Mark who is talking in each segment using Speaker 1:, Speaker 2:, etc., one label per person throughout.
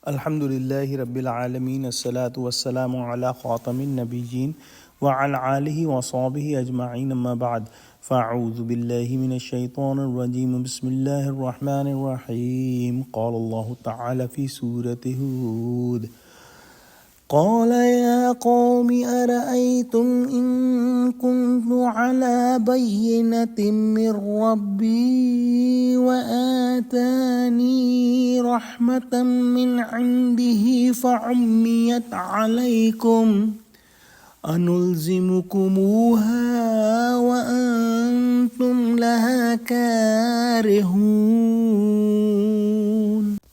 Speaker 1: Alhamdulillahi Rabbil Alameen, As-salatu was-salamu ala khatamin nabiyyin wa ala alihi wa sahbihi ajma'in, amma ba'd. Fa'udhu billahi minash shaitanir rajim. Bismillahir rahmanir rahim. Qala Allahu ta'ala fi surati Hud. قال يا قوم أرأيتم إن كنت على بينة من ربي وآتاني رحمة من عنده فعميت عليكم أنلزمكموها وأنتم لها كارهون.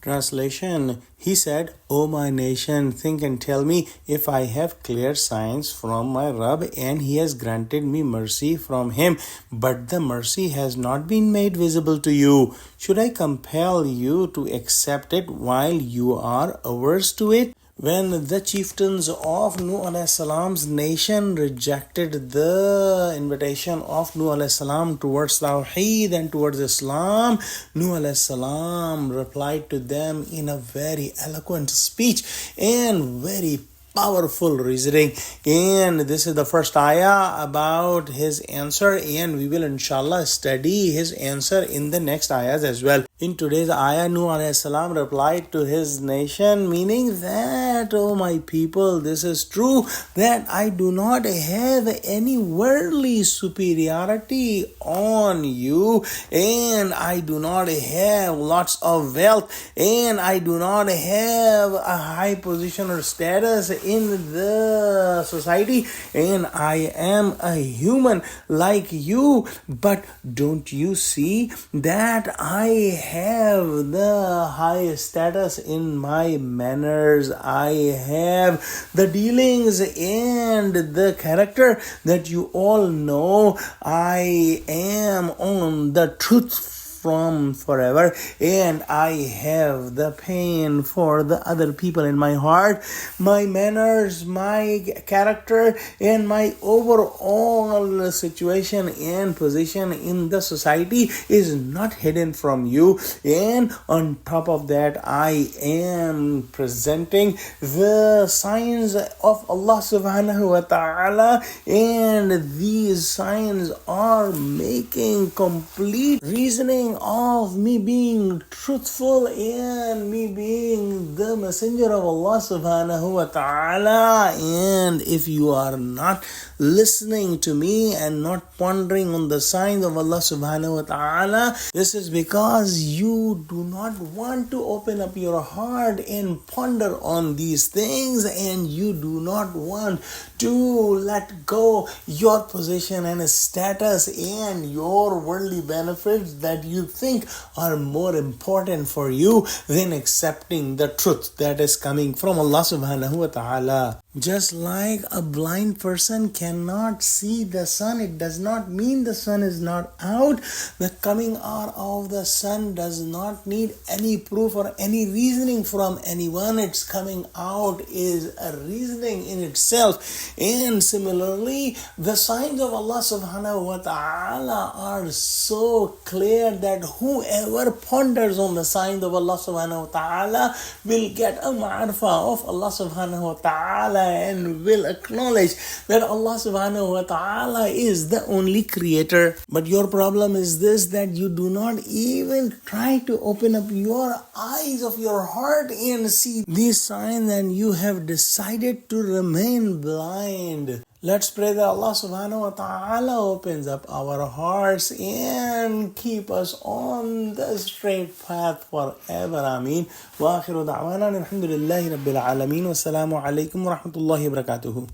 Speaker 1: Translation. He said, O my nation, think and tell me if I have clear signs from my Rabb and he has granted me mercy from him, but the mercy has not been made visible to you. Should I compel you to accept it while you are averse to it? When the chieftains of Nuh alayhi salam's nation rejected the invitation of Nuh alayhi salam towards Tawheed and towards Islam, Nuh alayhi salam replied to them in a very eloquent speech and very powerful reasoning. And this is the first ayah about his answer, and we will inshallah study his answer in the next ayahs as well. In today's ayah, Nuh alayhi salam replied to his nation, meaning that, oh my people, this is true that I do not have any worldly superiority on you, and I do not have lots of wealth, and I do not have a high position or status in the society, and I am a human like you. But don't you see that I have the highest status in my manners? I have the dealings and the character that you all know. I am on the truth from forever, and I have the pain for the other people in my heart. My manners, my character, and my overall situation and position in the society is not hidden from you. And on top of that, I am presenting the signs of Allah subhanahu wa ta'ala, and these signs are making complete reasoning of me being truthful and me being the messenger of Allah subhanahu wa ta'ala. And if you are not listening to me and not pondering on the signs of Allah subhanahu wa ta'ala, this is because you do not want to open up your heart and ponder on these things, and you do not want to let go your position and status and your worldly benefits that you think are more important for you than accepting the truth that is coming from Allah subhanahu wa ta'ala. Just like a blind person cannot see the sun, it does not mean the sun is not out. The coming out of the sun does not need any proof or any reasoning from anyone. Its coming out is a reasoning in itself. And similarly, the signs of Allah subhanahu wa ta'ala are so clear that whoever ponders on the signs of Allah subhanahu wa ta'ala will get a ma'arifah of Allah subhanahu wa ta'ala and will acknowledge that Allah subhanahu wa ta'ala is the only creator. But your problem is this, that you do not even try to open up your eyes of your heart and see these signs, and you have decided to remain blind. Let's pray that Allah subhanahu wa ta'ala opens up our hearts and keep us on the straight path forever. Ameen. Wa akhiru da'wana alhamdulillahi rabbil alameen. Wassalamu alaikum wa rahmatullahi wa barakatuhu.